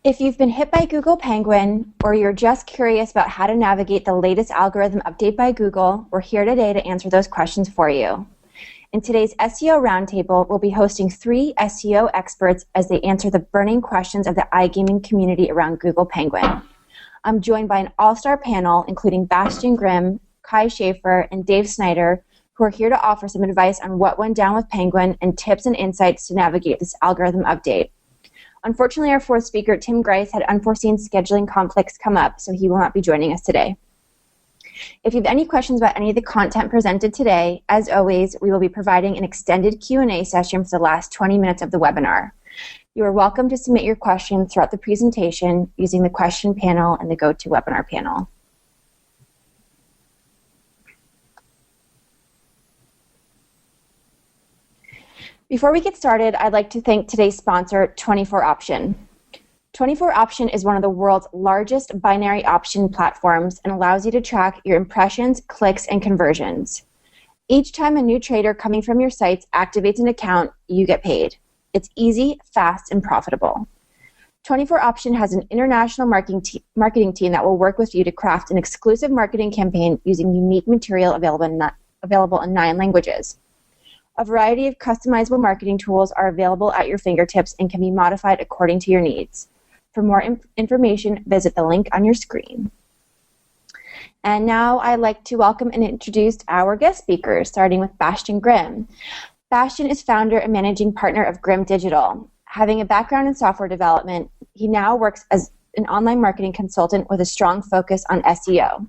If you've been hit by Google Penguin, or you're just curious about how to navigate the latest algorithm update by Google, we're here today to answer those questions for you. In today's SEO Roundtable, we'll be hosting 3 SEO experts as they answer the burning questions of the iGaming community around Google Penguin. I'm joined by an all-star panel, including Bastian Grimm, Kai Schaefer, and Dave Snyder, who are here to offer some advice on what went down with Penguin and tips and insights to navigate this algorithm update. Unfortunately, our 4th speaker, Tim Grice, had unforeseen scheduling conflicts come up, so he will not be joining us today. If you have any questions about any of the content presented today, as always, we will be providing an extended Q&A session for the last 20 minutes of the webinar. You are welcome to submit your questions throughout the presentation using the question panel and the GoToWebinar panel. Before we get started, I'd like to thank today's sponsor, 24Option. 24Option is one of the world's largest binary option platforms and allows you to track your impressions, clicks, and conversions. Each time a new trader coming from your sites activates an account, you get paid. It's easy, fast, and profitable. 24Option has an international marketing team that will work with you to craft an exclusive marketing campaign using unique material available in 9 languages. A variety of customizable marketing tools are available at your fingertips and can be modified according to your needs. For more information, visit the link on your screen. And now I'd like to welcome and introduce our guest speakers, starting with Bastian Grimm. Bastian is founder and managing partner of Grimm Digital. Having a background in software development, he now works as an online marketing consultant with a strong focus on SEO.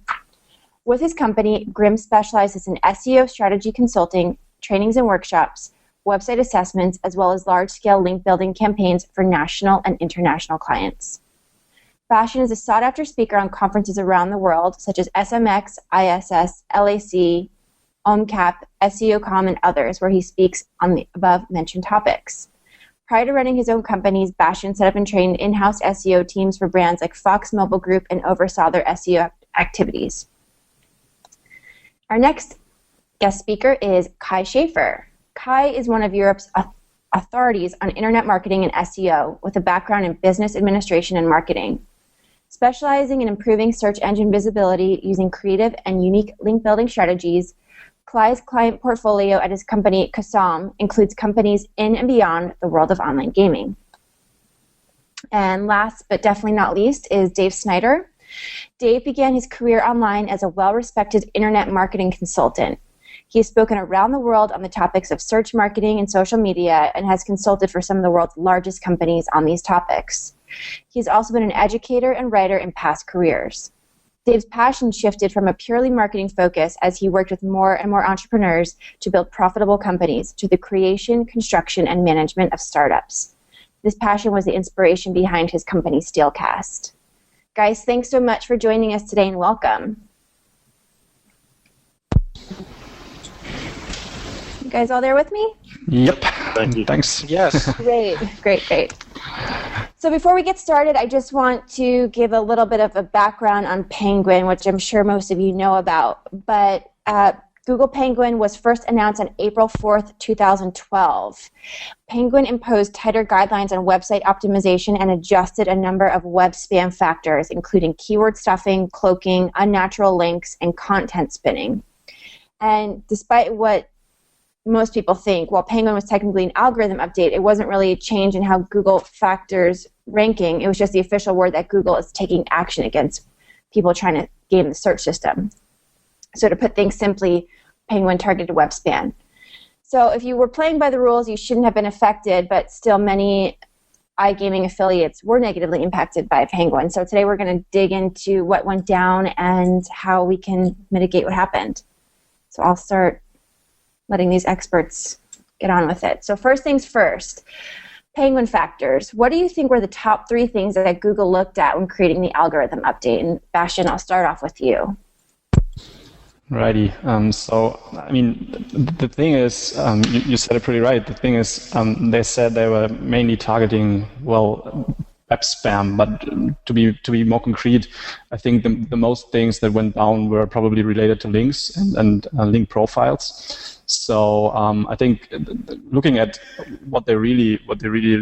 With his company, Grimm specializes in SEO strategy consulting, trainings and workshops, website assessments, as well as large-scale link-building campaigns for national and international clients. Bastian is a sought-after speaker on conferences around the world, such as SMX, ISS, LAC, OMCAP, SEOCom, and others, where he speaks on the above-mentioned topics. Prior to running his own companies, Bastian set up and trained in-house SEO teams for brands like Fox Mobile Group and oversaw their SEO activities. Our next guest speaker is Kai Schaefer. Kai is one of Europe's authorities on internet marketing and SEO with a background in business administration and marketing. Specializing in improving search engine visibility using creative and unique link-building strategies, Kai's client portfolio at his company, Kasam, includes companies in and beyond the world of online gaming. And last but definitely not least is Dave Snyder. Dave began his career online as a well-respected internet marketing consultant. He has spoken around the world on the topics of search marketing and social media and has consulted for some of the world's largest companies on these topics. He's also been an educator and writer in past careers. Dave's passion shifted from a purely marketing focus as he worked with more and more entrepreneurs to build profitable companies to the creation, construction, and management of startups. This passion was the inspiration behind his company, Steelcast. Guys, thanks so much for joining us today and welcome. You guys all there with me? Yep. Thank you. Thanks. Yes. Great. So before we get started, I just want to give a little bit of a background on Penguin, which I'm sure most of you know about. But Google Penguin was first announced on April 4th, 2012. Penguin imposed tighter guidelines on website optimization and adjusted a number of web spam factors, including keyword stuffing, cloaking, unnatural links, and content spinning. And despite what most people think, while Penguin was technically an algorithm update, it wasn't really a change in how Google factors ranking. It was just the official word that Google is taking action against people trying to game the search system. So to put things simply, Penguin targeted web spam. So if you were playing by the rules, you shouldn't have been affected, but still many iGaming affiliates were negatively impacted by Penguin. So today we're going to dig into what went down and how we can mitigate what happened. So I'll start letting these experts get on with it. So first things first, Penguin factors. What do you think were the top 3 things that Google looked at when creating the algorithm update? And Bastian, I'll start off with you. Righty. So, I mean, the thing is, you said it pretty right. The thing is, they said they were mainly targeting, well, web spam. But to be more concrete, I think the most things that went down were probably related to links and link profiles. So I think looking at what they really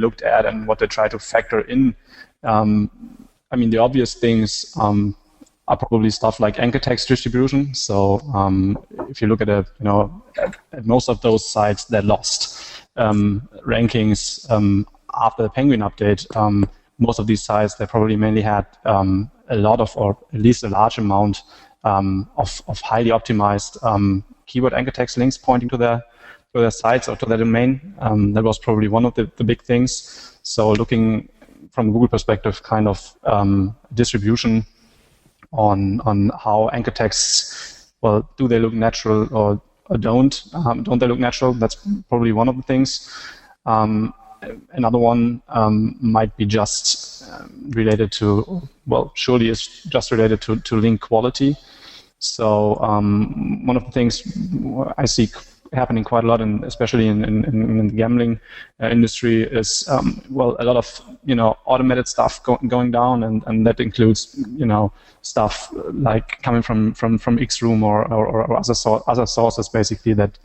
looked at and what they try to factor in, I mean, the obvious things are probably stuff like anchor text distribution. So if you look at at most of those sites, they lost rankings after the Penguin update. Most of these sites, they probably mainly had a lot of, or at least a large amount of highly optimized keyword anchor text links pointing to their sites or to their domain. That was probably one of the big things. So looking from a Google perspective, kind of distribution on how anchor texts, well, do they look natural or don't? Don't they look natural? That's probably one of the things. Another one might be just related to, well, surely it's just related to link quality. So one of the things I see happening quite a lot, and especially in the gambling industry, is well, a lot of automated stuff going down, and that includes stuff like coming from Xroom or other sources, basically that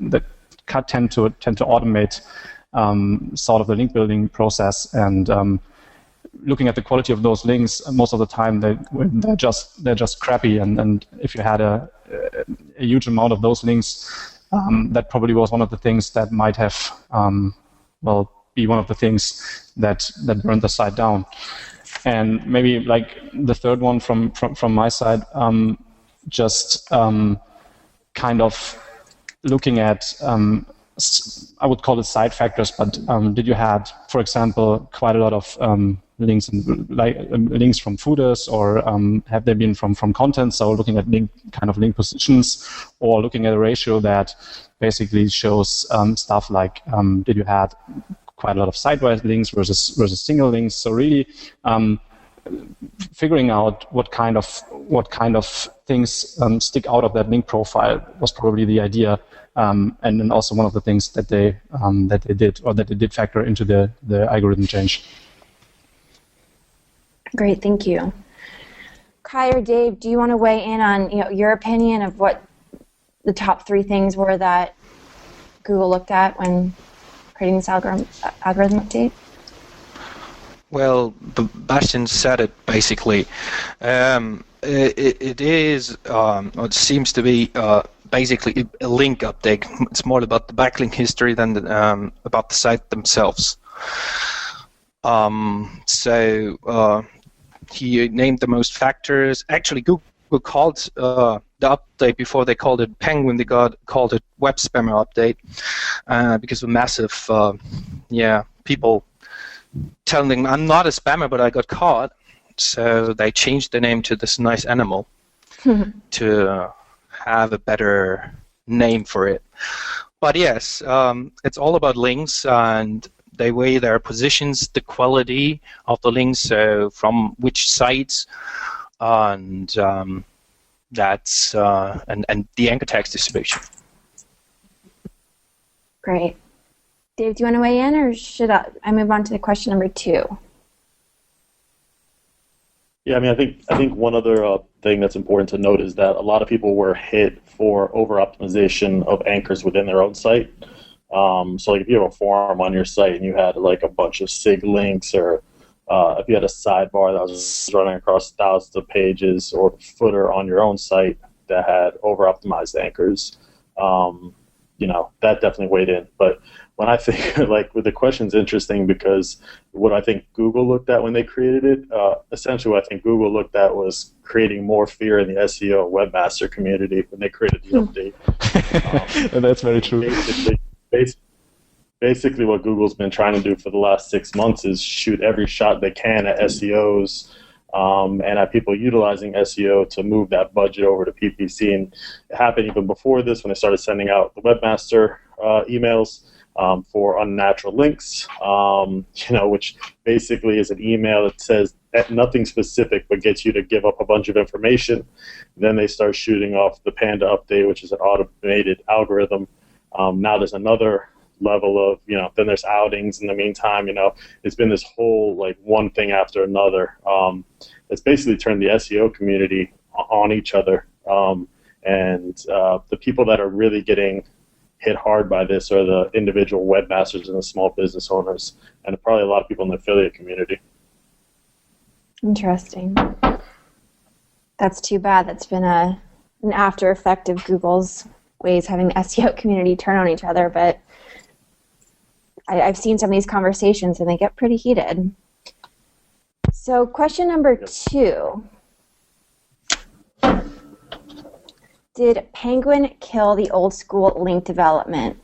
tend to automate sort of the link building process. And looking at the quality of those links, most of the time they're just crappy. And if you had a huge amount of those links, that probably was one of the things that might have be one of the things that burned the site down. And maybe like the third one from my side, just kind of looking at I would call it side factors, but did you had, for example, quite a lot of links links from footers, or have they been from content? So looking at link positions, or looking at a ratio that basically shows stuff like did you had quite a lot of sidewise links versus single links. So really figuring out what kind of things stick out of that link profile was probably the idea. And then also one of the things that they did factor into the algorithm change. Great, thank you. Kai or Dave, do you want to weigh in on your opinion of what the top 3 things were that Google looked at when creating this algorithm update? Well, Bastian said it basically. It seems to be basically a link update. It's more about the backlink history than about the site themselves. So he named the most factors. Actually, Google called the update, before they called it Penguin, they called it Web Spammer Update because of massive people telling them, I'm not a spammer, but I got caught. So they changed the name to this nice animal to have a better name for it. But yes, it's all about links, and they weigh their positions, the quality of the links, so from which sites, and that's and the anchor text distribution. Great. Dave, do you want to weigh in, or should I move on to the question number 2? Yeah, I mean, I think one other thing that's important to note is that a lot of people were hit for over-optimization of anchors within their own site. So like if you have a forum on your site and you had like a bunch of SIG links, or if you had a sidebar that was running across thousands of pages, or a footer on your own site that had over-optimized anchors, that definitely weighed in. But when I think, like, with the question's interesting, because what I think Google looked at when they created it, essentially what I think Google looked at was creating more fear in the SEO webmaster community when they created the update. And that's very true. Basically what Google's been trying to do for the last 6 months is shoot every shot they can at SEOs and at people utilizing SEO to move that budget over to PPC. And it happened even before this, when they started sending out the webmaster emails for unnatural links, which basically is an email that says nothing specific but gets you to give up a bunch of information. Then they start shooting off the Panda update, which is an automated algorithm. Now there's another level of, then there's outings in the meantime. It's been this whole like one thing after another. It's basically turned the SEO community on each other. And the people that are really getting hit hard by this are the individual webmasters and the small business owners, and probably a lot of people in the affiliate community. Interesting. That's too bad. That's been an after effect of Google's ways having the SEO community turn on each other, but I've seen some of these conversations and they get pretty heated. So question number 2. Did Penguin kill the old school link development?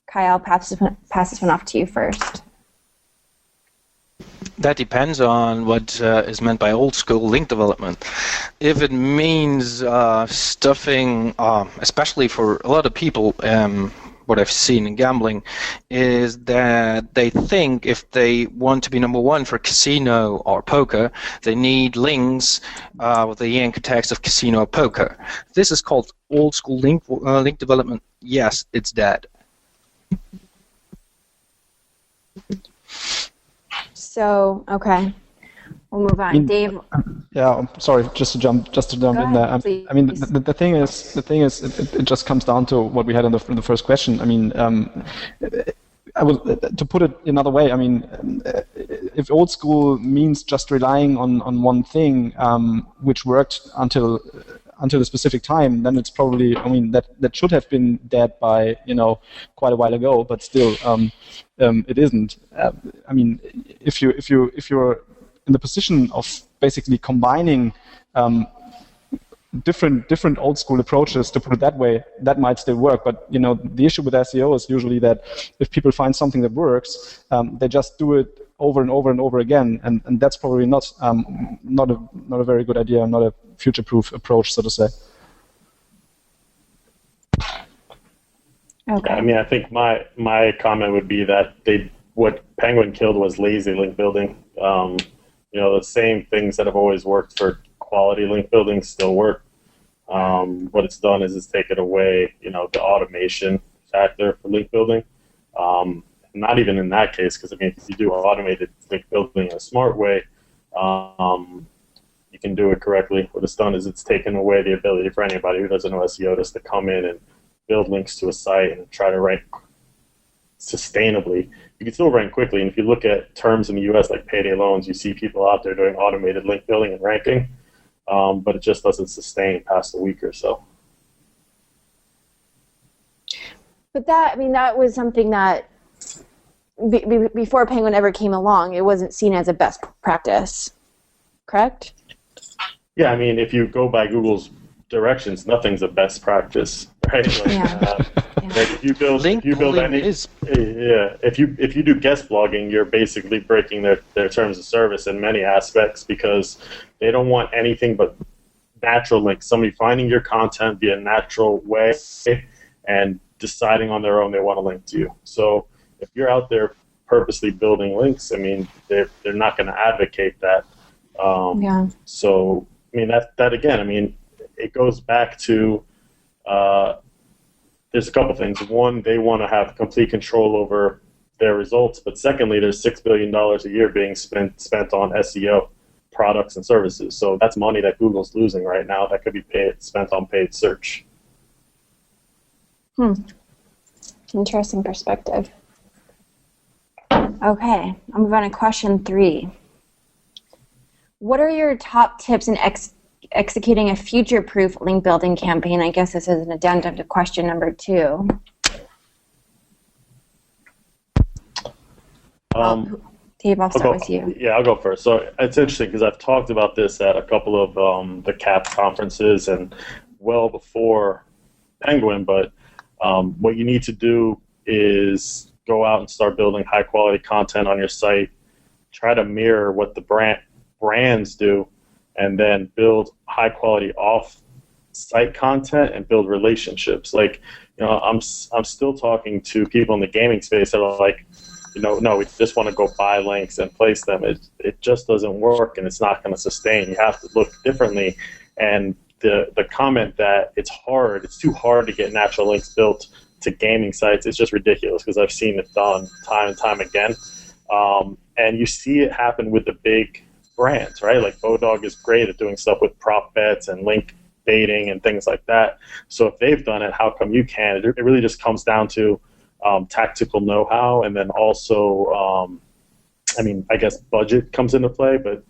Kyle, I'll pass this one off to you first. That depends on what is meant by old school link development. If it means stuffing, especially for a lot of people, what I've seen in gambling is that they think if they want to be number one for casino or poker, they need links with the anchor text of casino or poker. This is called old school link development. Yes, it's dead. So, okay. We'll move on. Dave? Yeah, I'm sorry, just to jump in there. Please. I mean, the thing is, it just comes down to what we had in the first question. I mean, to put it another way, I mean, if old school means just relying on one thing, which worked until a specific time, then it's probably, I mean, that should have been dead by, quite a while ago, but still, it isn't. I mean, if you're in the position of basically combining different old school approaches, to put it that way, that might still work. But the issue with SEO is usually that if people find something that works, they just do it over and over and over again, and that's probably not a very good idea, not a future-proof approach, so to say. Okay. I mean, I think my comment would be that what Penguin killed was lazy link building. The same things that have always worked for quality link building still work. What it's done is it's taken away, the automation factor for link building. Not even in that case, because I mean, if you do automated link building in a smart way, you can do it correctly. What it's done is it's taken away the ability for anybody who doesn't know SEO just to come in and build links to a site and try to rank sustainably. You can still rank quickly, and if you look at terms in the U.S. like payday loans, you see people out there doing automated link building and ranking, but it just doesn't sustain past a week or so. But that was something that before Penguin ever came along, it wasn't seen as a best practice, correct? Yeah, I mean, if you go by Google's directions, nothing's a best practice, right? Like, if you build if you do guest blogging, you're basically breaking their terms of service in many aspects, because they don't want anything but natural links. Somebody finding your content via a natural way and deciding on their own they want to link to you. So if you're out there purposely building links, I mean, they're not going to advocate that. So I mean, that again, I mean, it goes back to there's a couple things. One, they want to have complete control over their results, but secondly, there's $6 billion a year being spent on SEO products and services. So that's money that Google's losing right now that could be spent on paid search. Interesting perspective. Okay, I'll move on to question 3. What are your top tips in executing a future-proof link building campaign? I guess this is an addendum to question number 2. Dave, I'll start with you. Yeah, I'll go first. So it's interesting because I've talked about this at a couple of the CAP conferences and well before Penguin, but what you need to do is go out and start building high-quality content on your site. Try to mirror what the brands do, and then build high-quality off-site content and build relationships. Like, I'm still talking to people in the gaming space that are like, no, we just want to go buy links and place them. It just doesn't work, and it's not going to sustain. You have to look differently. And the comment that it's too hard to get natural links built to gaming sites is just ridiculous because I've seen it done time and time again. And you see it happen with the big brands, right? Like Bodog is great at doing stuff with prop bets and link baiting and things like that. So if they've done it, how come you can't? It really just comes down to tactical know-how, and then also, I guess budget comes into play, but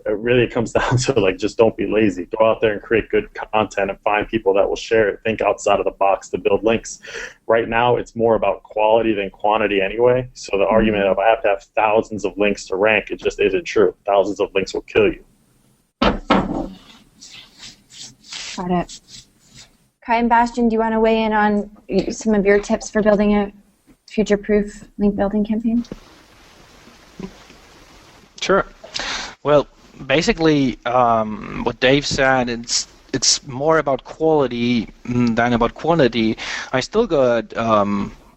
it really comes down to like, just don't be lazy. Go out there and create good content and find people that will share it. Think outside of the box to build links. Right now, it's more about quality than quantity anyway. So the argument of I have to have thousands of links to rank, it just isn't true. Thousands of links will kill you. Got it. Kai and Bastian, do you want to weigh in on some of your tips for building a future-proof link building campaign? Sure. Well, basically, what Dave said, it's more about quality than about quantity. I still got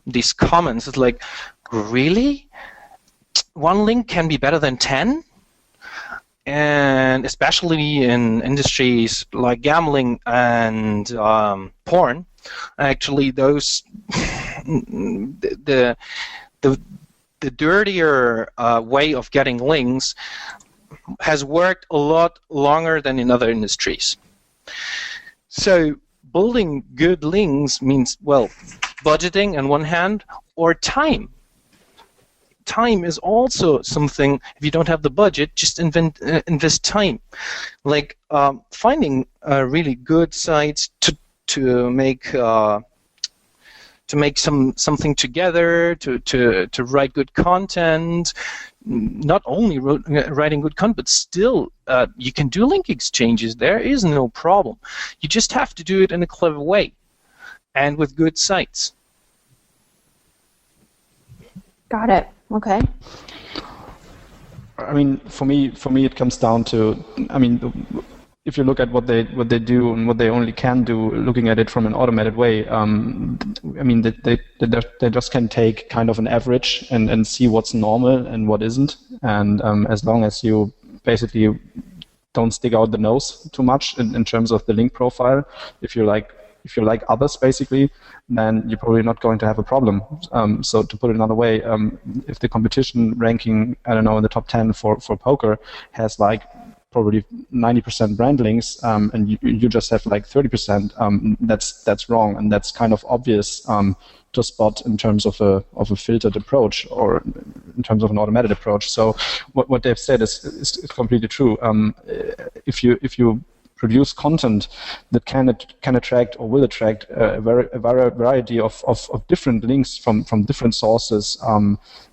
these comments. It's like, really? One link can be better than 10? And especially in industries like gambling and porn, actually, those the dirtier way of getting links has worked a lot longer than in other industries. So building good links means, well, budgeting on one hand, or time. Time is also something, if you don't have the budget, just invest time. Like finding really good sites to make something together, to write good content. Not only writing good content, but still you can do link exchanges. There is no problem. You just have to do it in a clever way and with good sites. Got it. Okay. I mean, for me, it comes down to, if you look at what they do and what they only can do, looking at it from an automated way, they just can take kind of an average and see what's normal and what isn't. And as long as you basically don't stick out the nose too much in terms of the link profile, if you're like others, basically, then you're probably not going to have a problem. So to put it another way, if the competition ranking, I don't know, in the top 10 for poker has like probably 90% brand links, and you just have like 30%, that's wrong, and that's kind of obvious to spot in terms of a filtered approach or in terms of an automated approach. So what they've said is completely true. If you produce content that can attract or will attract a variety of different links from different sources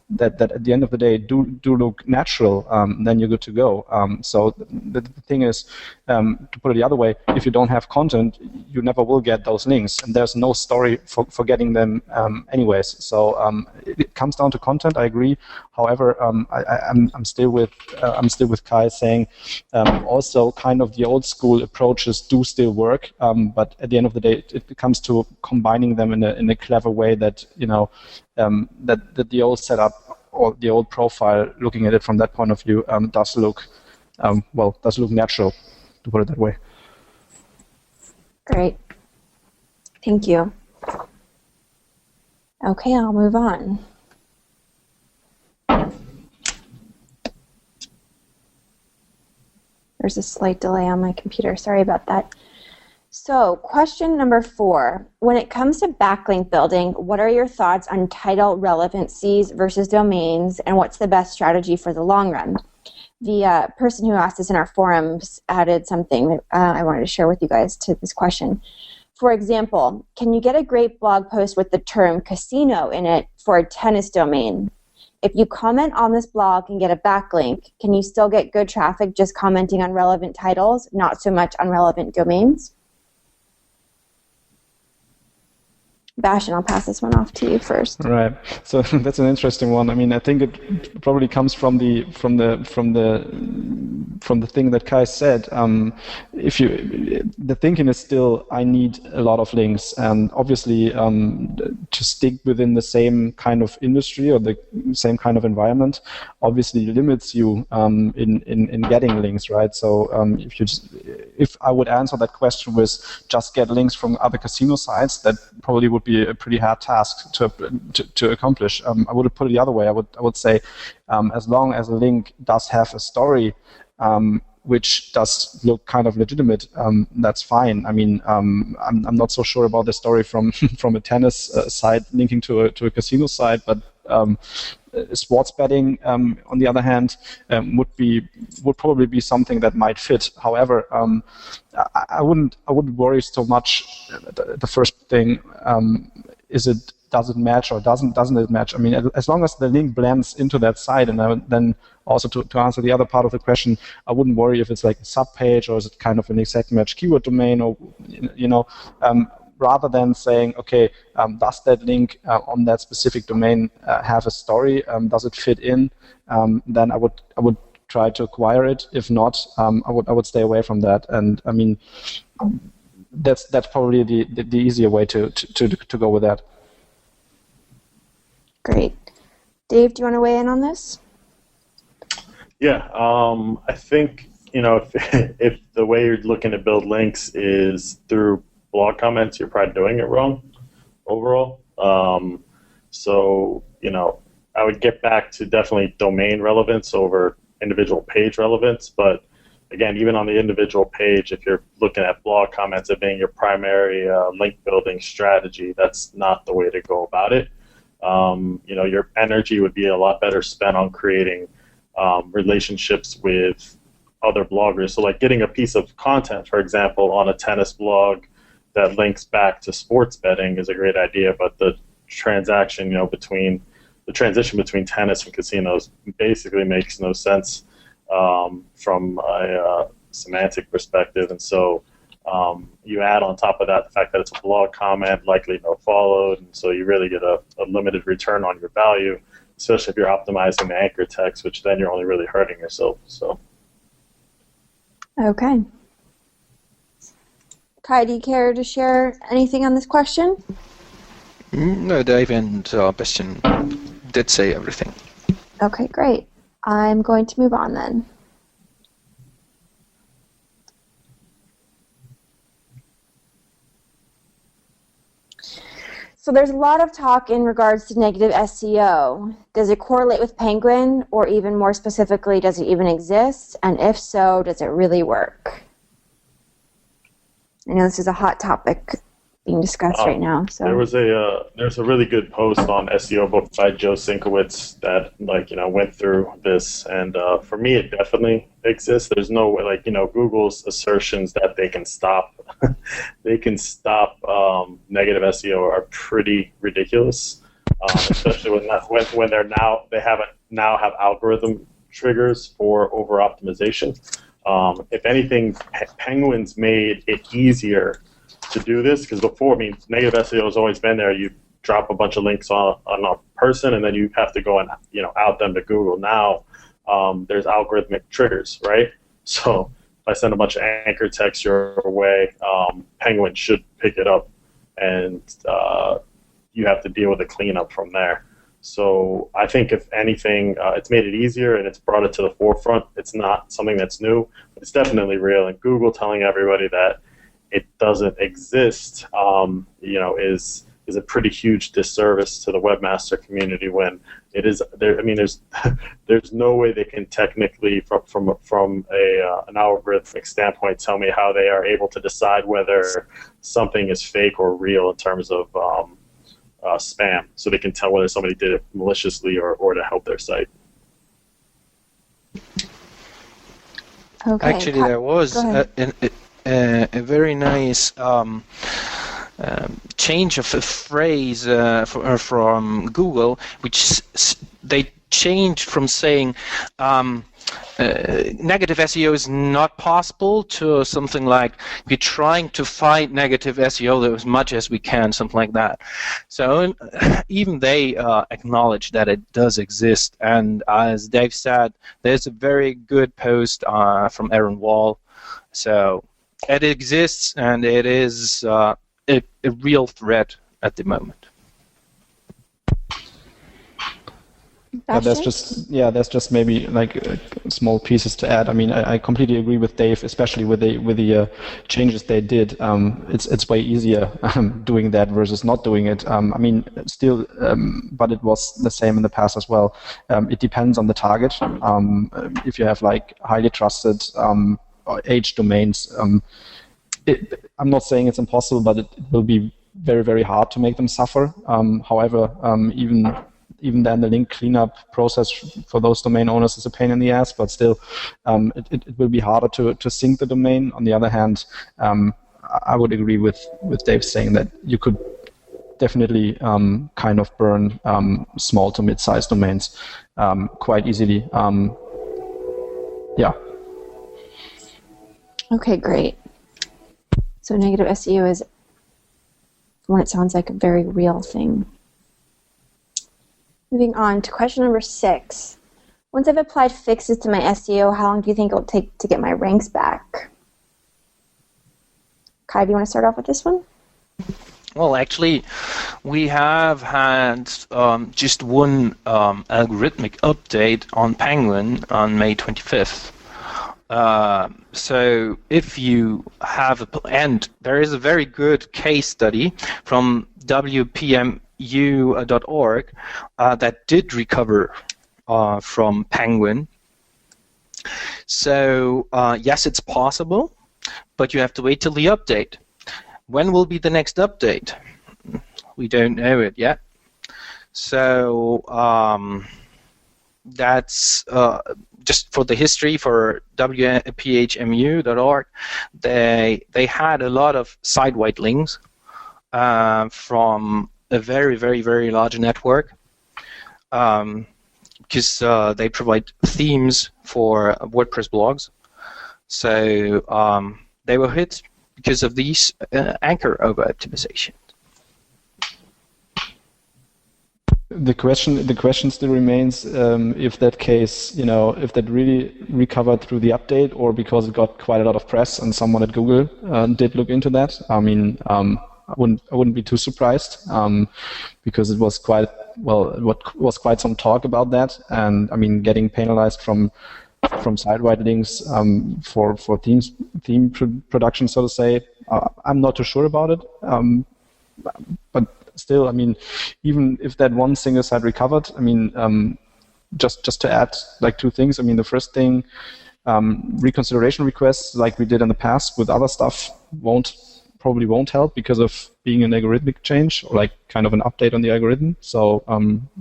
that at the end of the day do look natural, then you're good to go. So the thing is, to put it the other way, if you don't have content, you never will get those links, and there's no story for getting them anyways. So it comes down to content. I agree. However, I'm still with Kai saying also kind of the old school approaches do still work, but at the end of the day, it comes to combining them in a clever way that that the old setup or the old profile, looking at it from that point of view, does look natural, to put it that way. Great. Thank you. Okay, I'll move on. There's a slight delay on my computer. Sorry about that. So, question number 4. When it comes to backlink building, what are your thoughts on title relevancies versus domains, and what's the best strategy for the long run? The person who asked this in our forums added something that I wanted to share with you guys to this question. For example, can you get a great blog post with the term casino in it for a tennis domain? If you comment on this blog and get a backlink, can you still get good traffic just commenting on relevant titles, not so much on relevant domains? Bastian, I'll pass this one off to you first. Right. So that's an interesting one. I mean, I think it probably comes from the from the thing that Kai said, the thinking is still, I need a lot of links, and obviously to stick within the same kind of industry or the same kind of environment obviously limits you in getting links, right? So if I would answer that question with just get links from other casino sites, that probably would be a pretty hard task to accomplish. I would put it the other way. I would say, as long as a link does have a story which does look kind of legitimate, that's fine. I mean, I'm not so sure about the story from a tennis site linking to a casino site, but sports betting, on the other hand, would probably be something that might fit. However, I wouldn't worry so much. The first thing does it match or doesn't it match? I mean, as long as the link blends into that site, and then also to answer the other part of the question, I wouldn't worry if it's like a sub-page or is it kind of an exact match keyword domain, or rather than saying, okay, does that link on that specific domain have a story? Does it fit in? Then I would try to acquire it. If not, I would stay away from that. And I mean, that's probably the easier way to go with that. Great. Dave, do you want to weigh in on this? Yeah, I think, if the way you're looking to build links is through blog comments, you're probably doing it wrong overall. So, I would get back to definitely domain relevance over individual page relevance. But again, even on the individual page, if you're looking at blog comments as being your primary link building strategy, that's not the way to go about it. Your energy would be a lot better spent on creating relationships with other bloggers. So like getting a piece of content, for example, on a tennis blog that links back to sports betting is a great idea, but the transition between tennis and casinos basically makes no sense from a semantic perspective. And so you add on top of that the fact that it's a blog comment, likely no followed, and so you really get a limited return on your value, especially if you're optimizing the anchor text, which then you're only really hurting yourself. So. Okay. Kai, do you care to share anything on this question? No, Dave and Bastian did say everything. Okay, great. I'm going to move on then. So there's a lot of talk in regards to negative SEO. Does it correlate with Penguin, or even more specifically, does it even exist? And if so, does it really work? I know this is a hot topic being discussed right now. So there's a really good post on SEO book by Joe Sinkowitz that went through this, and for me it definitely exists. There's no way, Google's assertions that they can stop negative SEO are pretty ridiculous, especially when they have algorithm triggers for over optimization. If anything, Penguin's made it easier to do this, because before, negative SEO has always been there. You drop a bunch of links on a person, and then you have to go and out them to Google. Now there's algorithmic triggers, right? So if I send a bunch of anchor text your way, Penguin should pick it up, and you have to deal with the cleanup from there. So I think, if anything, it's made it easier and it's brought it to the forefront. It's not something that's new, but it's definitely real. And Google telling everybody that it doesn't exist, is a pretty huge disservice to the webmaster community, when it is there. There's no way they can technically, from an algorithmic standpoint, tell me how they are able to decide whether something is fake or real in terms of spam, so they can tell whether somebody did it maliciously or to help their site. Okay. Actually, there was a very nice change of a phrase from Google, which they changed from saying negative SEO is not possible to something like we're trying to fight negative SEO as much as we can, something like that. So even they acknowledge that it does exist. And as Dave said, there's a very good post from Aaron Wall. So it exists, and it is a real threat at the moment. There's just maybe like small pieces to add. I mean, I completely agree with Dave, especially with the changes they did. It's way easier doing that versus not doing it. I mean, still, but it was the same in the past as well. It depends on the target. If you have like highly trusted age domains, I'm not saying it's impossible, but it will be very, very hard to make them suffer. However, even then, the link cleanup process for those domain owners is a pain in the ass, but still, it will be harder to sync the domain. On the other hand, I would agree with Dave saying that you could definitely kind of burn small to mid-sized domains quite easily. Yeah. Okay, great. So negative SEO is, from what it sounds like, a very real thing. Moving on to question number 6. Once I've applied fixes to my SEO, how long do you think it will take to get my ranks back? Kai, do you want to start off with this one? Well, actually, we have had just one algorithmic update on Penguin on May 25th. So if you have and there is a very good case study from WPMU.org that did recover from Penguin. So yes, it's possible, but you have to wait till the update. When will be the next update? We don't know it yet. So that's just for the history for WPHMU.org. They had a lot of site-wide links from a very, very, very large network because they provide themes for WordPress blogs. So they were hit because of these anchor over-optimization. The question still remains if that case, if that really recovered through the update or because it got quite a lot of press and someone at Google did look into that. I mean, I wouldn't be too surprised because it was quite some talk about that, and I mean, getting penalized from site-wide links for theme production, so to say. I'm not too sure about it, but still, I mean, even if that one single site recovered, I mean, just to add like 2 things. I mean, the first thing, reconsideration requests like we did in the past with other stuff probably won't help because of being an algorithmic change or like kind of an update on the algorithm. So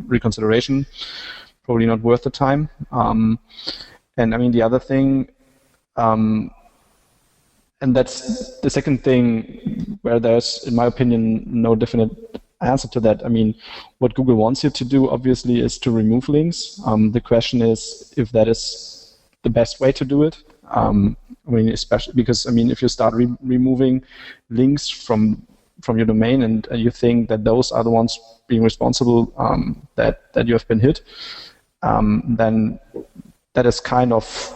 reconsideration probably not worth the time. And I mean, the other thing, and that's the second thing where there's, in my opinion, no definite answer to that. I mean, what Google wants you to do, obviously, is to remove links. The question is if that is the best way to do it. I mean, especially because, I mean, if you start removing links from your domain and you think that those are the ones being responsible that you have been hit, then that is kind of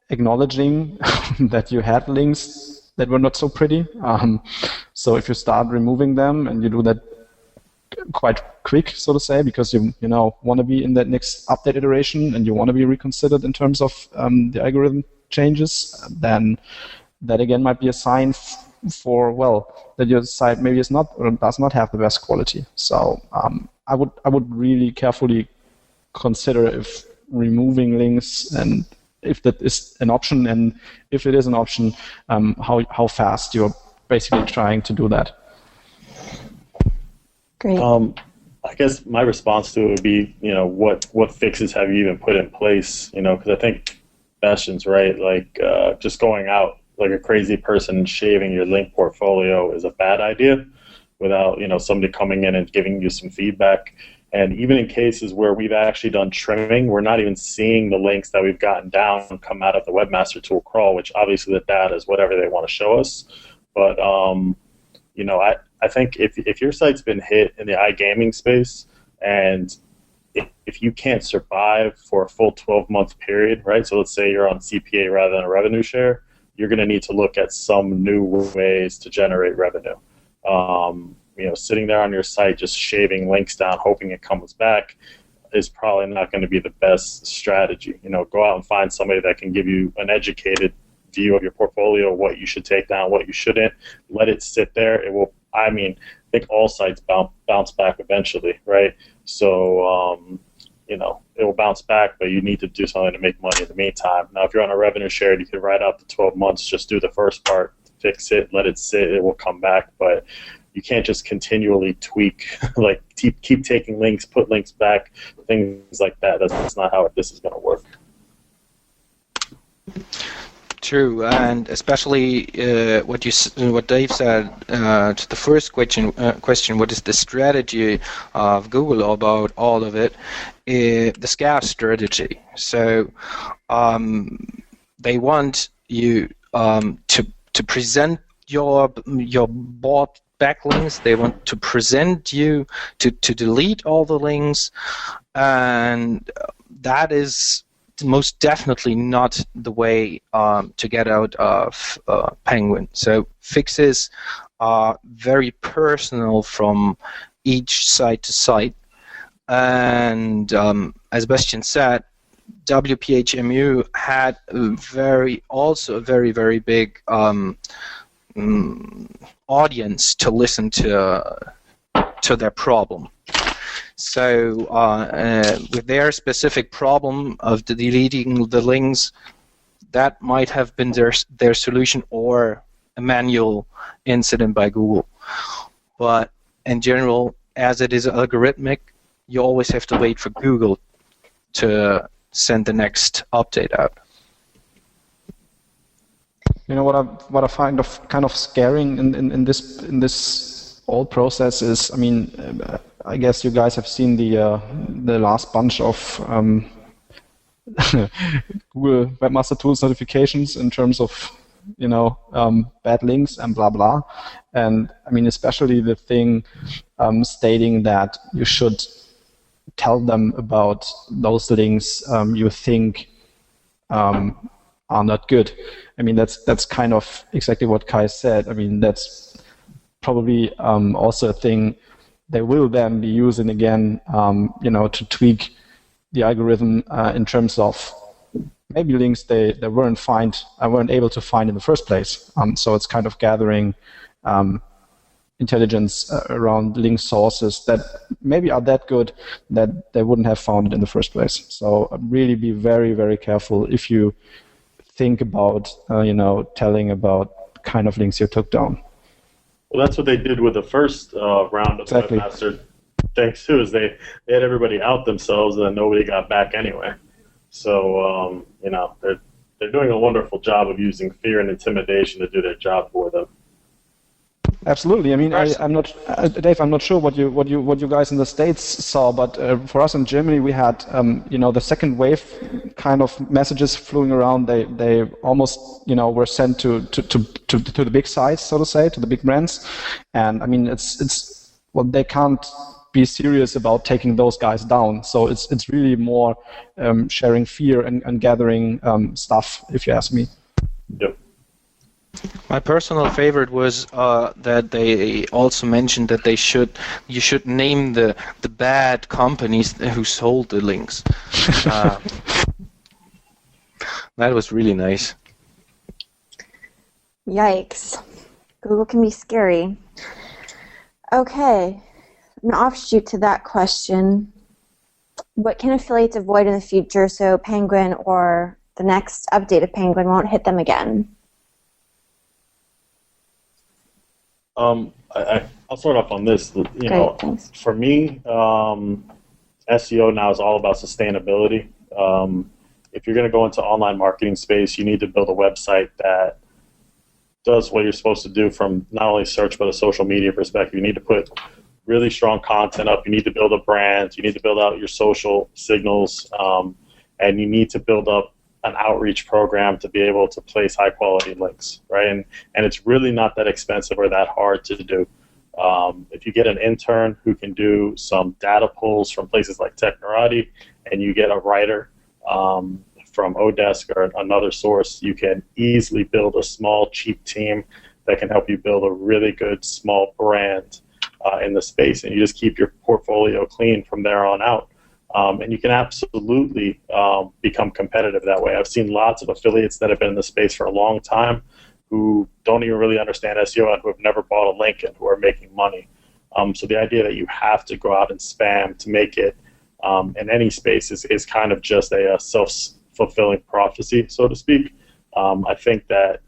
acknowledging that you had links that were not so pretty. So if you start removing them and you do that quite quick, so to say, because you want to be in that next update iteration and you want to be reconsidered in terms of the algorithm changes, then that again might be a sign for that your site maybe is not or does not have the best quality. So I would really carefully consider if removing links and if that is an option, and if it is an option, how fast you're basically trying to do that. Great. I guess my response to it would be, what fixes have you even put in place? Because I think Bastian's right. Like just going out like a crazy person and shaving your link portfolio is a bad idea without somebody coming in and giving you some feedback. And even in cases where we've actually done trimming, we're not even seeing the links that we've gotten down come out of the Webmaster Tool crawl, which obviously the data is whatever they want to show us. But, I think if your site's been hit in the iGaming space, and if you can't survive for a full 12-month period, right? So let's say you're on CPA rather than a revenue share, you're going to need to look at some new ways to generate revenue. Sitting there on your site just shaving links down, hoping it comes back, is probably not going to be the best strategy. Go out and find somebody that can give you an educated view of your portfolio, what you should take down, what you shouldn't. Let it sit there. It will. I think all sites bounce back eventually, right? So, it will bounce back, but you need to do something to make money in the meantime. Now, if you're on a revenue share, you can ride out the 12 months, just do the first part, fix it, let it sit, it will come back. But you can't just continually tweak, like keep taking links, put links back, things like that. That's not how this is going to work. True, and especially what Dave said to the first question, what is the strategy of Google about all of it? The scarce strategy. So they want you to present your bought backlinks. They want to present you to delete all the links, and that is most definitely not the way to get out of Penguin. So fixes are very personal from each site to site, and as Bastian said, WPHMU had a very very big audience to listen to their problem. So with their specific problem of deleting the links, that might have been their solution, or a manual incident by Google. But in general, as it is algorithmic, you always have to wait for Google to send the next update out. What I find kind of scaring in this whole process is, I guess you guys have seen the last bunch of Google Webmaster Tools notifications in terms of bad links and blah blah, and especially the thing stating that you should tell them about those links you think are not good. That's kind of exactly what Kai said. That's probably also a thing they will then be using again, to tweak the algorithm in terms of maybe links they weren't able to find in the first place. So it's kind of gathering intelligence around link sources that maybe are that good that they wouldn't have found it in the first place. So really be very, very careful if you think about, telling about kind of links you took down. Well, that's what they did with the first round of Exactly. Webmaster things too. Is they had everybody out themselves, and then nobody got back anyway. So they're doing a wonderful job of using fear and intimidation to do their job for them. Absolutely. I'm not, Dave. I'm not sure what you guys in the States saw, but for us in Germany, we had the second wave kind of messages flowing around. They almost were sent to the big sites, so to say, to the big brands, and it's they can't be serious about taking those guys down. So it's really more sharing fear and gathering stuff, if you ask me. Yep. My personal favorite was that they also mentioned that you should name the bad companies who sold the links. That was really nice. Yikes. Google can be scary. Okay, an offshoot to that question. What can affiliates avoid in the future so Penguin or the next update of Penguin won't hit them again? I'll start off on this. Great, thanks. For me, SEO now is all about sustainability. If you're going to go into online marketing space, you need to build a website that does what you're supposed to do from not only search but a social media perspective. You need to put really strong content up. You need to build a brand. You need to build out your social signals, and you need to build up an outreach program to be able to place high quality links, right? And it's really not that expensive or that hard to do. If you get an intern who can do some data pulls from places like Technorati, and you get a writer from Odesk or another source, you can easily build a small, cheap team that can help you build a really good small brand in the space, and you just keep your portfolio clean from there on out. And you can absolutely become competitive that way. I've seen lots of affiliates that have been in the space for a long time who don't even really understand SEO and who have never bought a link and who are making money. So the idea that you have to go out and spam to make it in any space is kind of just a self-fulfilling prophecy, so to speak. I think that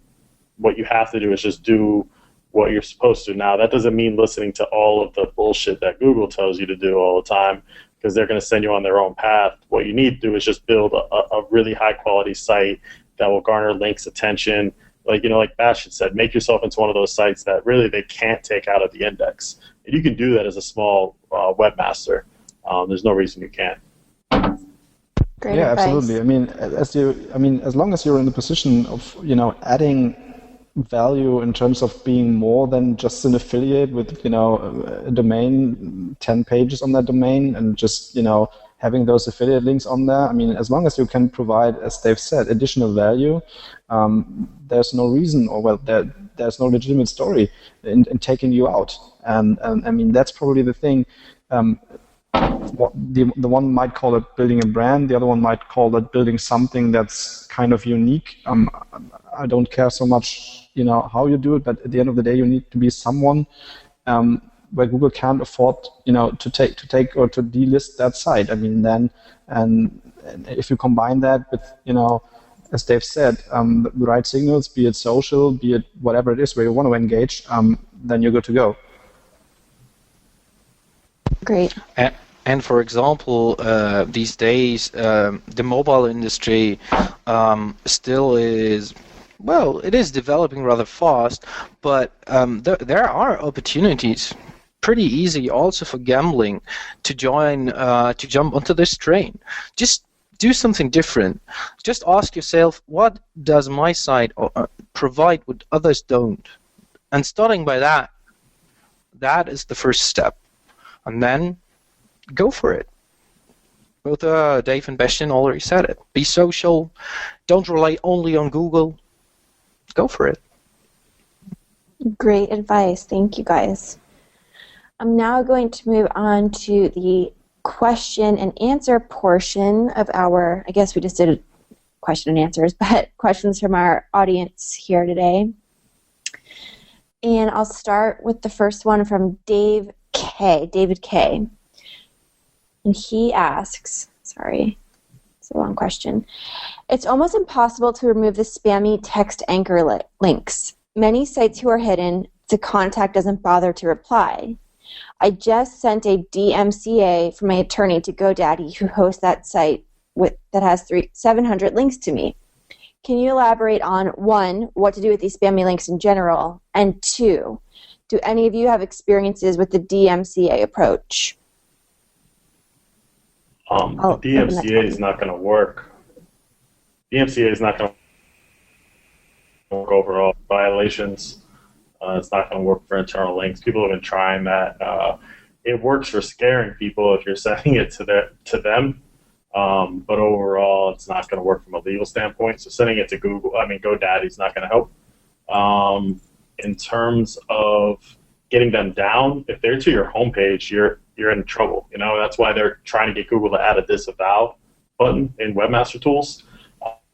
what you have to do is just do what you're supposed to. Now, that doesn't mean listening to all of the bullshit that Google tells you to do all the time, because they're going to send you on their own path. What you need to do is just build a really high-quality site that will garner links, attention. Like Bash had said, make yourself into one of those sites that really they can't take out of the index. And you can do that as a small webmaster. There's no reason you can't. Great yeah, advice. absolutely. As long as you're in the position of adding value in terms of being more than just an affiliate with a domain, 10 pages on that domain, and just having those affiliate links on there. As long as you can provide, as Dave said, additional value, there's no reason, or there's no legitimate story in taking you out. And that's probably the thing. The one might call it building a brand, the other one might call it building something that's kind of unique. I don't care so much, how you do it, but at the end of the day, you need to be someone where Google can't afford, to take or to delist that site. And if you combine that with, as Dave said, the right signals, be it social, be it whatever it is where you want to engage, then you're good to go. Great. And for example, these days, the mobile industry still is, it is developing rather fast, but there are opportunities pretty easy also for gambling to jump onto this train. Just do something different. Just ask yourself, what does my site provide what others don't? And starting by that is the first step. And then go for it. Both Dave and Bastian already said it. Be social. Don't rely only on Google. Go for it. Great advice. Thank you, guys. I'm now going to move on to the question and answer portion of our, I guess we just did question and answers, but questions from our audience here today. And I'll start with the first one from David K. And he asks, sorry, it's a long question. It's almost impossible to remove the spammy text anchor links. Many sites who are hidden, the contact doesn't bother to reply. I just sent a DMCA from my attorney to GoDaddy, who hosts that site that has 700 links to me. Can you elaborate on, 1, what to do with these spammy links in general, and 2, do any of you have experiences with the DMCA approach? The DMCA is not going to work. DMCA is not going to work overall. Violations. It's not going to work for internal links. People have been trying that. It works for scaring people if you're sending it to them, but overall, it's not going to work from a legal standpoint. So sending it to GoDaddy is not going to help. In terms of getting them down, if they're to your homepage, you're in trouble. That's why they're trying to get Google to add a disavow button in Webmaster Tools.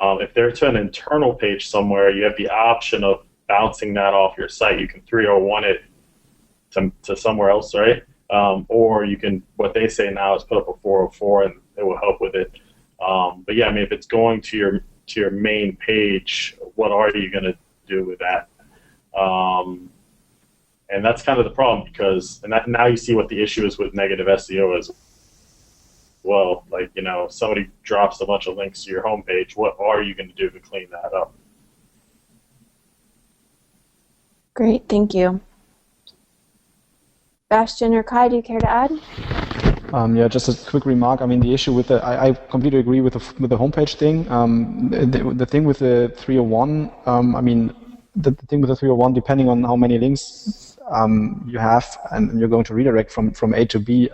If they're to an internal page somewhere, you have the option of bouncing that off your site. You can 301 it to somewhere else, right? Or you can, what they say now is put up a 404 and it will help with it. But yeah, if it's going to your main page, what are you going to do with that? And that's kind of the problem, because now you see what the issue is with negative SEO as well. Like, somebody drops a bunch of links to your homepage. What are you going to do to clean that up? Great, thank you. Bastian or Kai, do you care to add? Yeah, just a quick remark. I mean, the issue with I completely agree with the homepage thing. The thing with the 301, I mean, the thing with the 301, depending on how many links you have and you're going to redirect from A to B,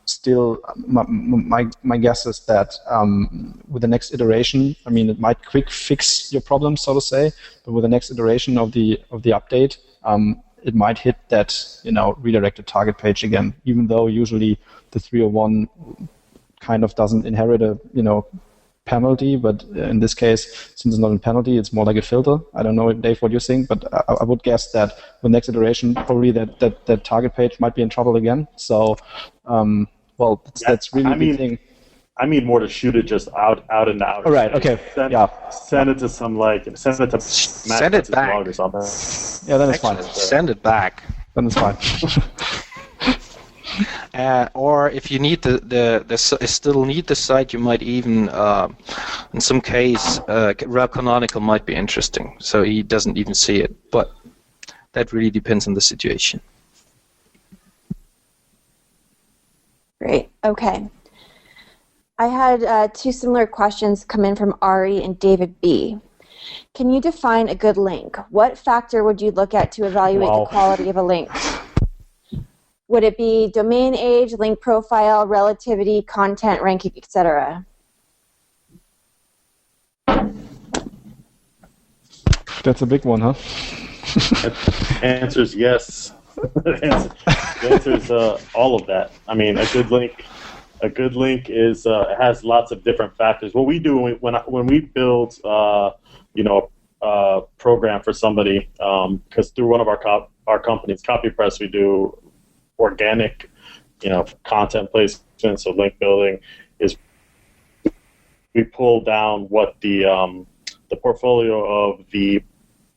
still, my guess is that with the next iteration, I mean, it might quick fix your problem, so to say, but with the next iteration of the update, it might hit that, redirected target page again, even though usually the 301 kind of doesn't inherit a, penalty, but in this case, since it's not a penalty, it's more like a filter. I don't know, Dave, what you think, but I would guess that the next iteration, probably that target page might be in trouble again. So, that's really the thing. I mean more to shoot it just out in the outer. All right. Okay. Send it to send it to send it back or something. Yeah, then it's fine. Send it back. Then it's fine. Or if you need still need the site, you might even, in some case, Rel Canonical might be interesting. So he doesn't even see it, but that really depends on the situation. Great. Okay. I had two similar questions come in from Ari and David B. Can you define a good link? What factor would you look at to evaluate the quality of a link? Would it be domain age, link profile, relativity, content, ranking, etc.? That's a big one, huh? The answer is yes. The answer is all of that. I mean, a good link is has lots of different factors. What we do when we build a program for somebody, because through one of our companies, CopyPress, we do organic, content placement, so link building is we pull down what the portfolio of the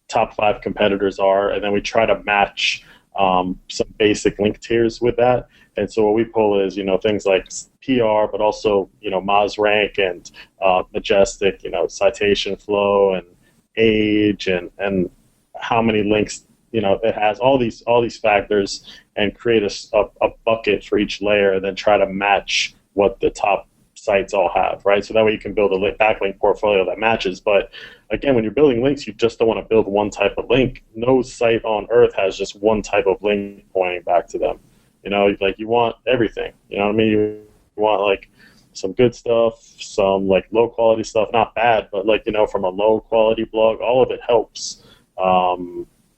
top 5 competitors are, and then we try to match some basic link tiers with that. And so what we pull is things like PR, but also Moz rank and Majestic, citation flow and age and how many links it has, all these factors, and create a bucket for each layer, and then try to match what the top sites all have, right? So that way you can build a backlink portfolio that matches. But again, when you're building links, you just don't want to build one type of link. No site on earth has just one type of link pointing back to them. Like you want everything. You know what I mean? You want like some good stuff, some like low quality stuff, not bad, but like from a low quality blog, all of it helps.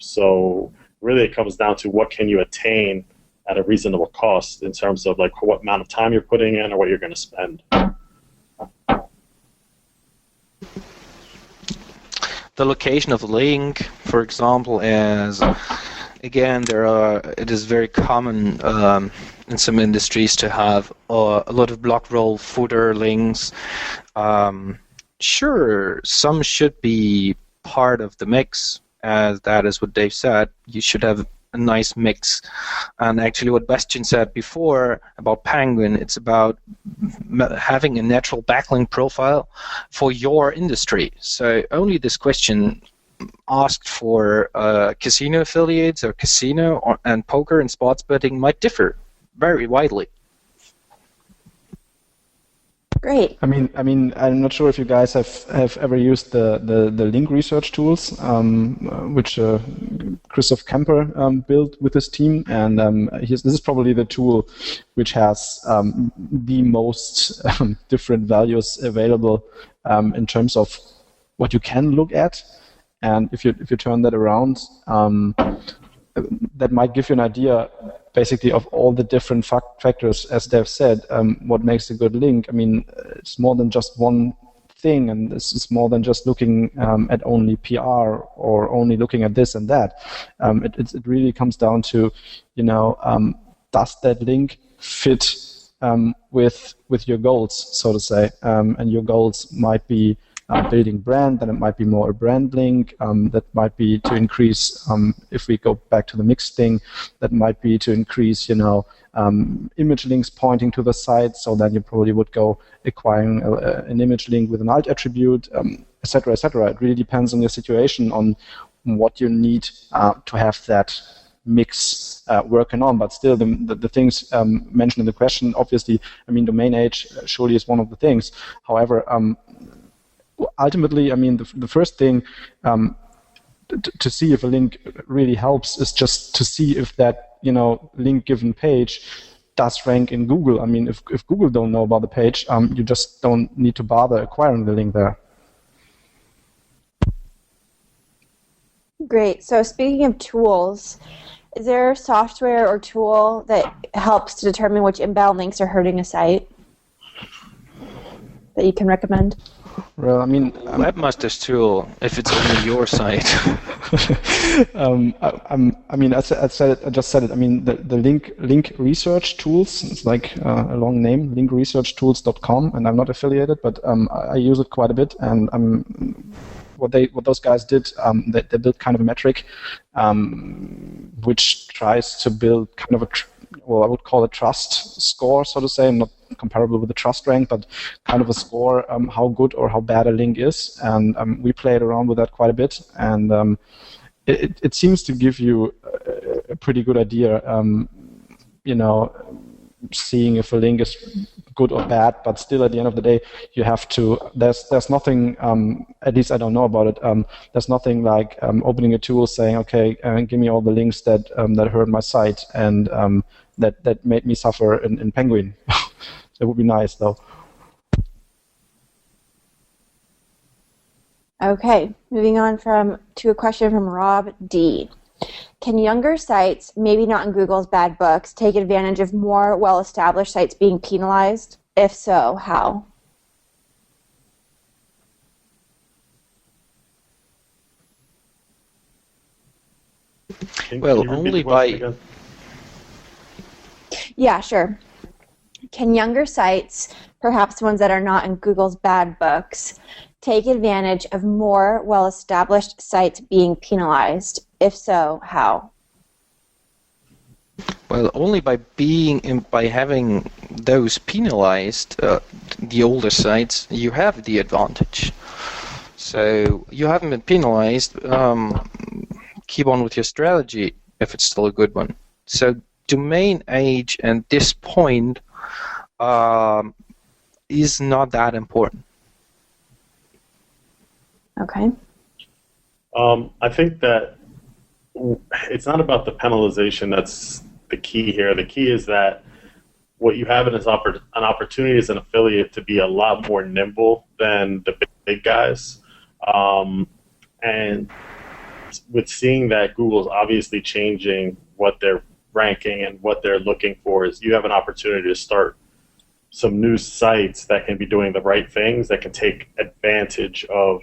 So really it comes down to what can you attain at a reasonable cost in terms of like what amount of time you're putting in or what you're going to spend. The location of the link, for example, is again it is very common in some industries to have a lot of block roll footer links. Sure, some should be part of the mix. As that is what Dave said, you should have a nice mix. And actually what Bastian said before about Penguin, it's about having a natural backlink profile for your industry. So only this question asked for casino affiliates or casino and poker and sports betting might differ very widely. Great. I mean, I'm not sure if you guys have ever used the link research tools, which Christoph Kemper built with his team, and this is probably the tool which has the most different values available in terms of what you can look at, and if you turn that around, that might give you an idea, basically, of all the different factors, as Dev said, what makes a good link. I mean, it's more than just one thing, and it's more than just looking at only PR or only looking at this and that. It really comes down to, does that link fit with your goals, so to say? And your goals might be building brand, then it might be more a brand link. That might be to increase, if we go back to the mixed thing, that might be to increase, image links pointing to the site. So then you probably would go acquiring an image link with an alt attribute, et cetera, et cetera. It really depends on your situation, on what you need to have that mix working on. But still, the things mentioned in the question, obviously, I mean, domain age surely is one of the things. However, ultimately, I mean, the first thing to see if a link really helps is just to see if that, link given page does rank in Google. I mean, if Google don't know about the page, you just don't need to bother acquiring the link there. Great. So speaking of tools, is there software or tool that helps to determine which inbound links are hurting a site that you can recommend? Well, I mean, Webmaster's Tool, if it's only your site. I mean, I just said it. I mean, the link research tools. It's like a long name, linkresearchtools.com, and I'm not affiliated, but I use it quite a bit. And what those guys did, they built kind of a metric, which tries to build kind of I would call it trust score, so to say, not comparable with the trust rank, but kind of a score, how good or how bad a link is. And we played around with that quite a bit, and it seems to give you a pretty good idea, seeing if a link is good or bad. But still, at the end of the day, you have to. There's nothing. At least I don't know about it. There's nothing like opening a tool saying, okay, give me all the links that hurt my site and that made me suffer in Penguin. That would be nice, though. Okay, moving on to a question from Rob D. Can younger sites, maybe not in Google's bad books, take advantage of more well-established sites being penalized? If so, how? Well, only by... Yeah, sure. Can younger sites, perhaps ones that are not in Google's bad books, take advantage of more well-established sites being penalized? If so, how? Well, only by having those penalized, the older sites, you have the advantage. So you haven't been penalized. Keep on with your strategy if it's still a good one. So domain age at this point is not that important. Okay. I think that it's not about the penalization that's the key here. The key is that what you have is an opportunity as an affiliate to be a lot more nimble than the big guys. And with seeing that Google's obviously changing what they're ranking and what they're looking for, is you have an opportunity to start some new sites that can be doing the right things, that can take advantage of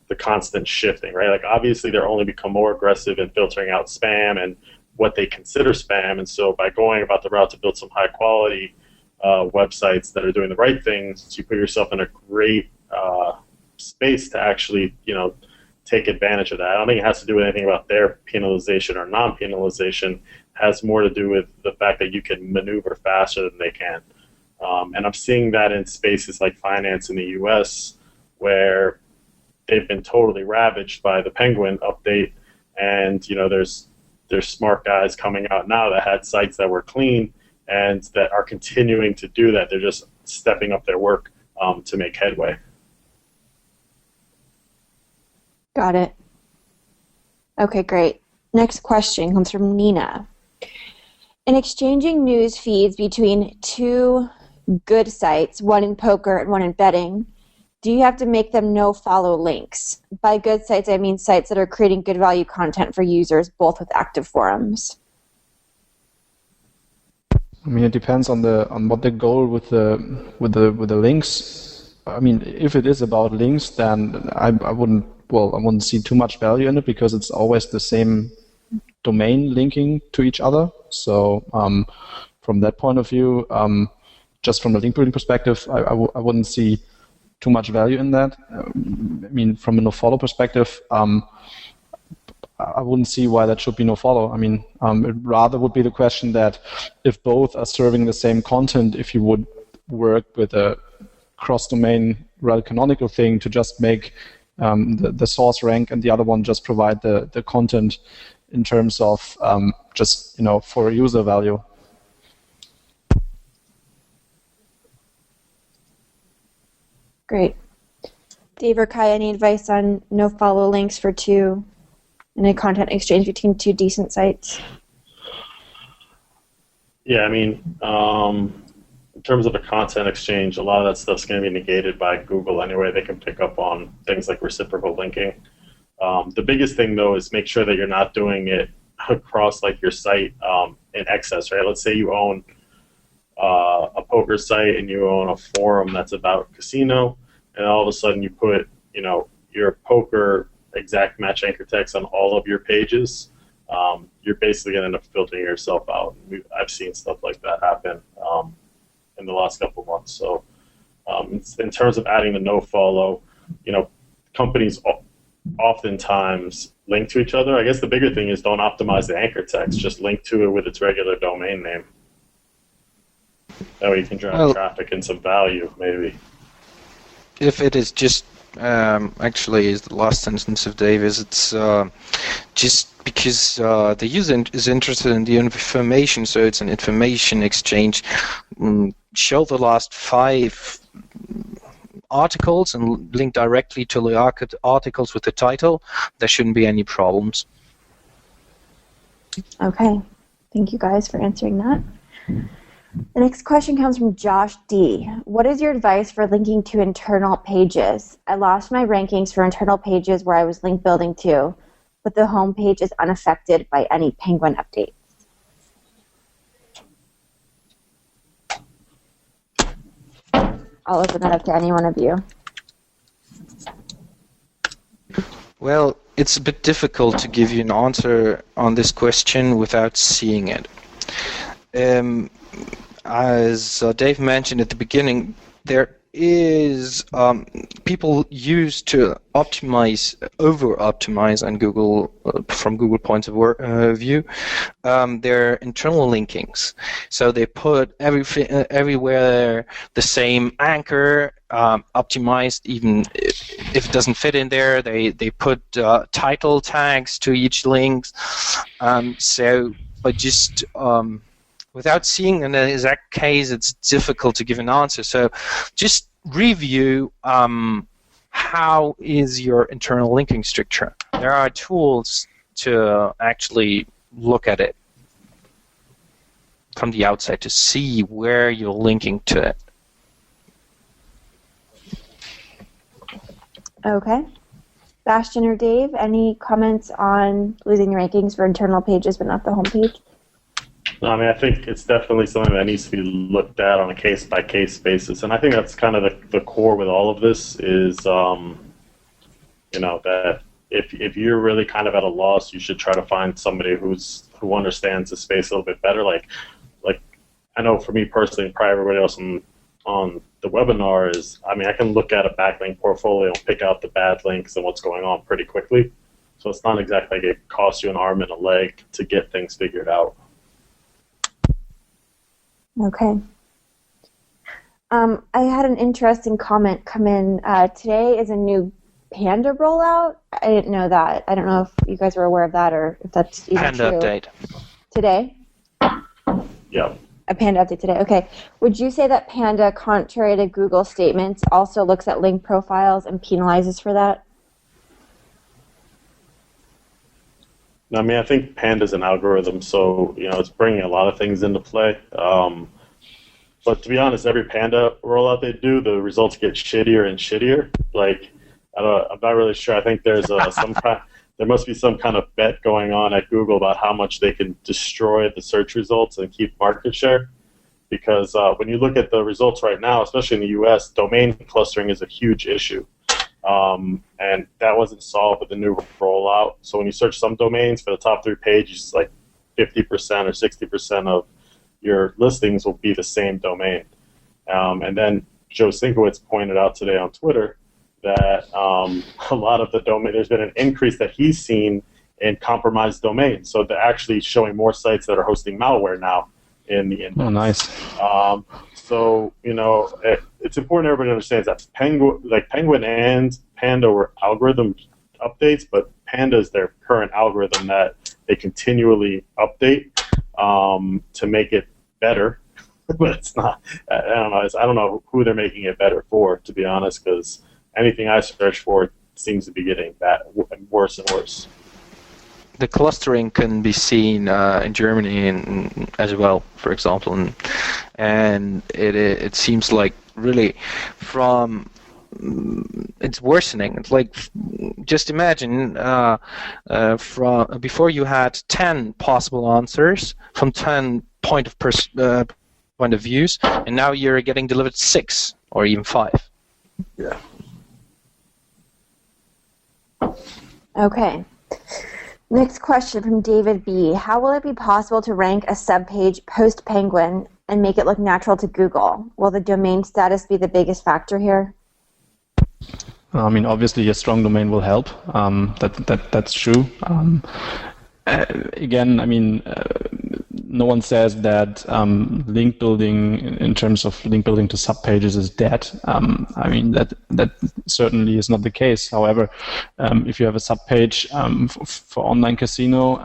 the constant shifting, right? Like, obviously they're only become more aggressive in filtering out spam and what they consider spam. And so by going about the route to build some high quality websites that are doing the right things, you put yourself in a great space to actually, take advantage of that. I don't think it has to do with anything about their penalization or non-penalization. It has more to do with the fact that you can maneuver faster than they can. And I'm seeing that in spaces like finance in the US, where they've been totally ravaged by the Penguin update. And, there's smart guys coming out now that had sites that were clean and that are continuing to do that. They're just stepping up their work to make headway. Got it. Okay, great. Next question comes from Nina. In exchanging news feeds between two good sites, one in poker and one in betting, do you have to make them no-follow links? By good sites, I mean sites that are creating good value content for users, both with active forums. I mean, it depends on what the goal with the links. I mean, if it is about links, then I wouldn't see too much value in it, because it's always the same domain linking to each other. So from that point of view, just from a link building perspective, I wouldn't see too much value in that. I mean, from a no-follow perspective, I wouldn't see why that should be no-follow. I mean, it rather would be the question that if both are serving the same content, if you would work with a cross-domain rel canonical thing to just make the source rank and the other one just provide the content in terms of just for user value. Great. Dave or Kai, any advice on no-follow links for two in a content exchange between two decent sites? Yeah, I mean, in terms of a content exchange, a lot of that stuff's going to be negated by Google anyway. They can pick up on things like reciprocal linking. The biggest thing, though, is make sure that you're not doing it across like your site in excess, right? Let's say you own a poker site and you own a forum that's about casino, and all of a sudden you put, your poker exact match anchor text on all of your pages. You're basically going to end up filtering yourself out. I've seen stuff like that happen in the last couple of months. So in terms of adding the no-follow, companies oftentimes link to each other. I guess the bigger thing is don't optimize the anchor text. Just link to it with its regular domain name. That way you can drive traffic and some value, maybe. If it is just, actually, is the last sentence of Dave, is it's just because the user is interested in the information, so it's an information exchange. Show the last 5 articles and link directly to the articles with the title. There shouldn't be any problems. Okay. Thank you guys for answering that. The next question comes from Josh D. What is your advice for linking to internal pages? I lost my rankings for internal pages where I was link building to, but the home page is unaffected by any Penguin updates. I'll open that up to any one of you. Well, it's a bit difficult to give you an answer on this question without seeing it. As Dave mentioned at the beginning, there is people used to over-optimize on Google from Google point of view their internal linkings. So they put everywhere the same anchor optimized, even if it doesn't fit in there. They put title tags to each link. But just without seeing an exact case, it's difficult to give an answer. So just review how is your internal linking structure. There are tools to actually look at it from the outside to see where you're linking to it. Okay. Bastian or Dave, any comments on losing rankings for internal pages but not the homepage? No, I mean, I think it's definitely something that needs to be looked at on a case-by-case basis, and I think that's kind of the core with all of this is, that if you're really kind of at a loss, you should try to find somebody who understands the space a little bit better. Like I know for me personally, and probably everybody else on the webinar is, I mean, I can look at a backlink portfolio and pick out the bad links and what's going on pretty quickly. So it's not exactly like it costs you an arm and a leg to get things figured out. Okay. I had an interesting comment come in. Today is a new Panda rollout. I didn't know that. I don't know if you guys were aware of that or if that's even Panda true. update. Today? Yeah. A Panda update today. Okay. Would you say that Panda, contrary to Google's statements, also looks at link profiles and penalizes for that? I mean, I think Panda's an algorithm, so it's bringing a lot of things into play. But to be honest, every Panda rollout they do, the results get shittier and shittier. Like, I'm not really sure. I think there's there must be some kind of bet going on at Google about how much they can destroy the search results and keep market share. Because when you look at the results right now, especially in the U.S., domain clustering is a huge issue. And that wasn't solved with the new rollout. So when you search some domains for the top 3 pages, like 50% or 60% of your listings will be the same domain. And then Joe Sinkowitz pointed out today on Twitter that a lot of the domain, there's been an increase that he's seen in compromised domains. So they're actually showing more sites that are hosting malware now in the index. Oh, nice. So, it's important everybody understands that Penguin and Panda were algorithm updates, but Panda is their current algorithm that they continually update to make it better. But it's not. I don't know. I don't know who they're making it better for, to be honest, because anything I search for seems to be getting worse and worse. The clustering can be seen in Germany as well, for example, and it seems like really it's worsening. It's like, just imagine from before you had 10 possible answers from 10 point of views, and now you're getting delivered 6 or even 5. Yeah. Okay. Next question from David B. How will it be possible to rank a subpage post-Penguin and make it look natural to Google? Will the domain status be the biggest factor here? I mean, obviously, a strong domain will help. That's true. Again, I mean, no one says that link building, in terms of link building to subpages, is dead. I mean, that certainly is not the case. However, if you have a subpage for online casino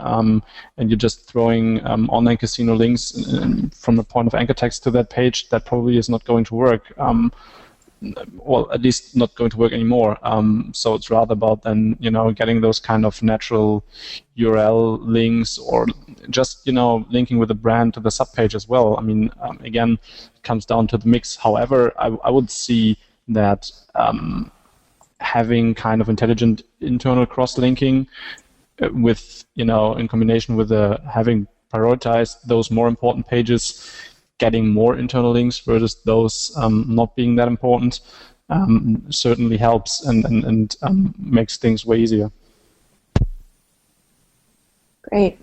and you're just throwing online casino links from the point of anchor text to that page, that probably is not going to work. Well, at least not going to work anymore. So it's rather about then, getting those kind of natural URL links, or just, linking with the brand to the subpage as well. I mean, again, it comes down to the mix. However, I would see that having kind of intelligent internal cross-linking with, in combination with having prioritized those more important pages, getting more internal links versus those not being that important, certainly helps and makes things way easier. Great.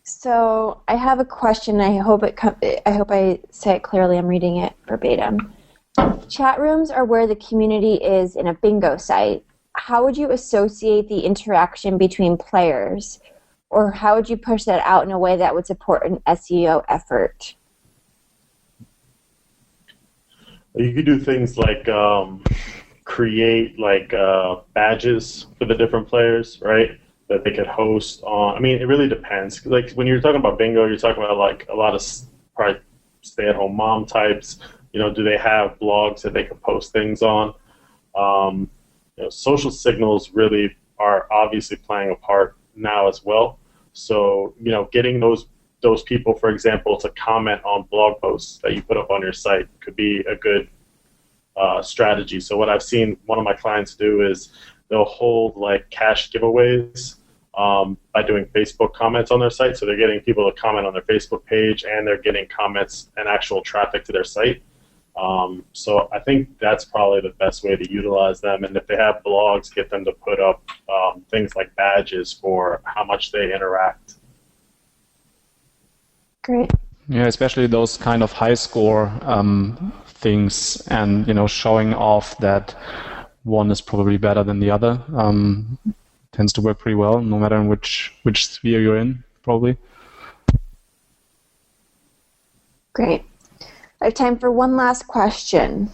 So I have a question. I hope I say it clearly. I'm reading it verbatim. Chat rooms are where the community is in a bingo site. How would you associate the interaction between players? Or how would you push that out in a way that would support an SEO effort? You could do things like create badges for the different players, right? That they could host on. I mean, it really depends. Like when you're talking about bingo, you're talking about like a lot of probably stay-at-home mom types. Do they have blogs that they can post things on? Social signals really are obviously playing a part now as well. So, getting those people, for example, to comment on blog posts that you put up on your site could be a good strategy. So what I've seen one of my clients do is they'll hold like cash giveaways by doing Facebook comments on their site. So they're getting people to comment on their Facebook page, and they're getting comments and actual traffic to their site. So I think that's probably the best way to utilize them. And if they have blogs, get them to put up things like badges for how much they interact. Great. Yeah, especially those kind of high score things, and showing off that one is probably better than the other tends to work pretty well, no matter in which sphere you're in, probably. Great. I have time for one last question.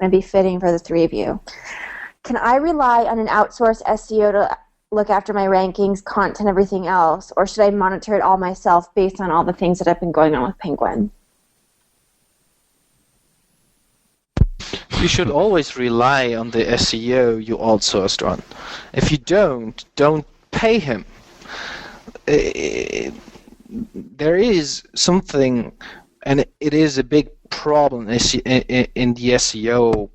It'd be fitting for the three of you. Can I rely on an outsourced SEO to look after my rankings, content, everything else, or should I monitor it all myself based on all the things that have been going on with Penguin? You should always rely on the SEO you outsourced on. If you don't pay him. There is something, and it is a big problem in the SEO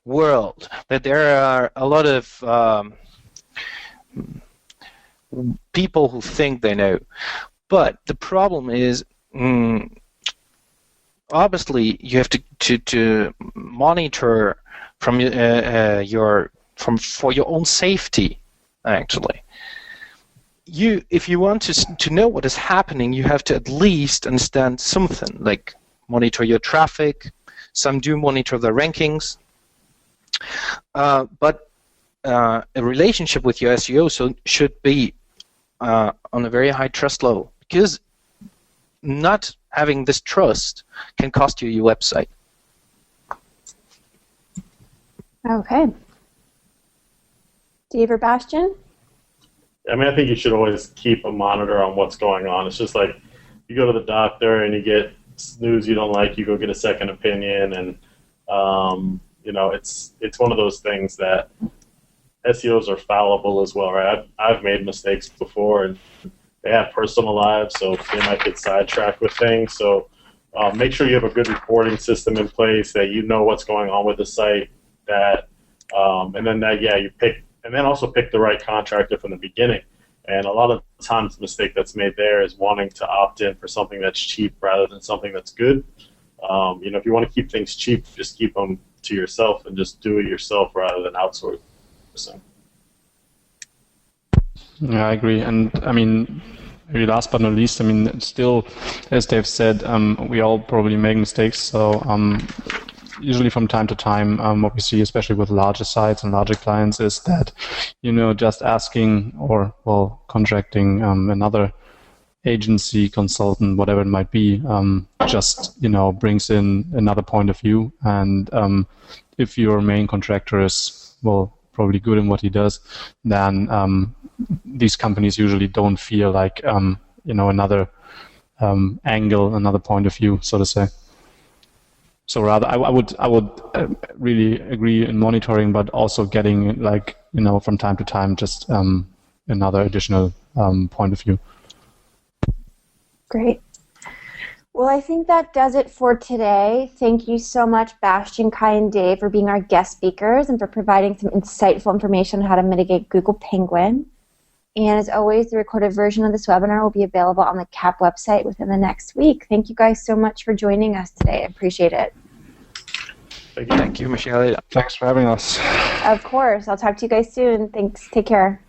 world, that there are a lot of people who think they know. But the problem is, obviously, you have to monitor from for your own safety. Actually, if you want to know what is happening, you have to at least understand something, like monitor your traffic. Some do monitor the rankings, but a relationship with your SEO should be on a very high trust level, because not having this trust can cost you your website. Okay. Dave or Bastian? I mean, I think you should always keep a monitor on what's going on. It's just like you go to the doctor and you get news you don't like, you go get a second opinion, and it's one of those things that SEOs are fallible as well, right? I've made mistakes before, and they have personal lives, so they might get sidetracked with things. So make sure you have a good reporting system in place, that you know what's going on with the site, and then also pick the right contractor from the beginning. And a lot of times the mistake that's made there is wanting to opt in for something that's cheap rather than something that's good. If you want to keep things cheap, just keep them to yourself and just do it yourself rather than outsourcing. Yeah, I agree. And I mean, maybe last but not least, I mean, still, as Dave said, we all probably make mistakes. So usually from time to time, what we see, especially with larger sites and larger clients, is that, just asking or, contracting another agency, consultant, whatever it might be, just, brings in another point of view. And if your main contractor is, probably good in what he does, then these companies usually don't feel like, another angle, another point of view, so to say. So rather, I would really agree in monitoring, but also getting from time to time just another additional point of view. Great. Well, I think that does it for today. Thank you so much, Bastian, Kai, and Dave, for being our guest speakers and for providing some insightful information on how to mitigate Google Penguin. And as always, the recorded version of this webinar will be available on the CAP website within the next week. Thank you guys so much for joining us today. I appreciate it. Thank you, Michelle. Thanks for having us. Of course. I'll talk to you guys soon. Thanks. Take care.